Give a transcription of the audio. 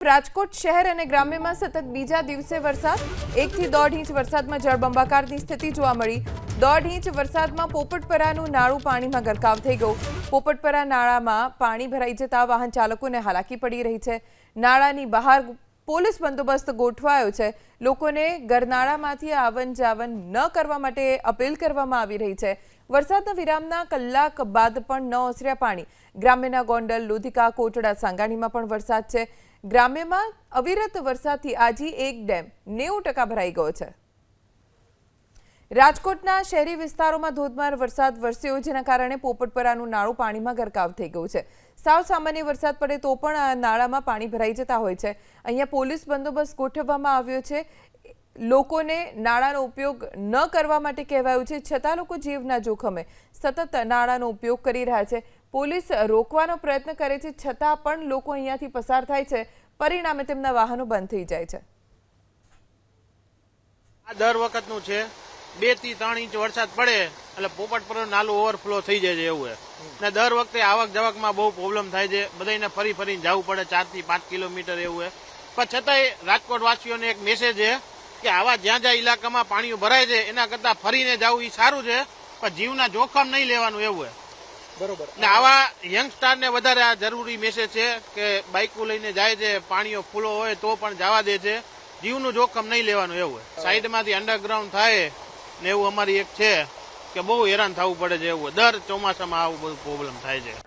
રાજકોટ શહેર અને ગ્રામ્યમાં સતત બીજા દિવસે વરસાદ 1 થી 1.5 ઇંચ વરસાદમાં જળબંબાકારની સ્થિતિ જોવા મળી। 1.5 ઇંચ વરસાદમાં પોપટપરાનું નાળું પાણીમાં ગરકાવ થઈ ગયું। પોપટપરા નાળામાં પાણી ભરાઈ જતા વાહન ચાલકોને હાલાકી પડી રહી છે। નાળાની બહાર પોલીસ બંદોબસ્ત ગોઠવાયો છે। લોકોને ગરનાળામાંથી આવન જાવન ન કરવા માટે અપીલ કરવામાં આવી રહી છે। વરસાદના વિરામના કલાક બાદ પણ ન ઓસર્યા પાણી। ગ્રામ્યના ગોંડલ, લોધિકા, કોટડા, સાંગાણીમાં પણ વરસાદ છે। ગ્રામ્યમાં અવિરત વરસાદથી આજી એક ડેમ 90% ભરાઈ ગયો છે। રાજકોટના શહેરી વિસ્તારોમાં ધોધમાર વરસાદ વરસ્યો, જેના કારણે પોપટપરાનું નાળું પાણીમાં ગરકાવ થઈ ગયું છે। સાવ સામાન્ય વરસાદ પડે તો પણ આ નાળામાં પાણી ભરાઈ જતા હોય છે। અહીંયા પોલીસ બંદોબસ્ત ગોઠવવામાં આવ્યો છે। લોકોને નાળાનો ઉપયોગ ન કરવા માટે કહેવાયું છે, છતાં લોકો જીવના જોખમે સતત નાળાનો ઉપયોગ કરી રહ્યા છે। પોલીસ રોકવાનો પ્રયત્ન કરે છે, છતાં પણ લોકો અહીંયાથી પસાર થાય છે। પરિણામે તેમના વાહનો બંધ થઈ જાય છે। આ દર વખતનું છે। 2 થી 3 ઇંચ વરસાદ પડે એટલે પોપટપરાનું નાલું ઓવરફ્લો થઈ જાય છે એવું છે ને દર વખતે આવક જાવકમાં બહુ પ્રોબ્લેમ થાય છે। બધાને ફરીને જવું પડે 4 થી 5 કિલોમીટર એવું છે। પણ છતાંય રાજકોટ વાસીઓને એક મેસેજ છે કે આવા જ્યાં ઇલાકામાં પાણીઓ ભરાય છે એના કરતા ફરીને જવું એ સારું છે, પણ જીવના જોખમ નહીં લેવાનું એવું છે। બરોબર ને આવા યંગસ્ટરને વધારે આ જરૂરી મેસેજ છે કે બાઇકો લઈને જાય છે, પાણીઓ ફૂલો હોય તો પણ જવા દે છે, જીવનું જોખમ નહીં લેવાનું એવું છે। સાઈડમાંથી અંડરગ્રાઉન્ડ થાય ને એવું અમારી એક છે કે બહુ હેરાન થવું પડે છે એવું। દર ચોમાસામાં આવું બધું પ્રોબ્લેમ થાય છે।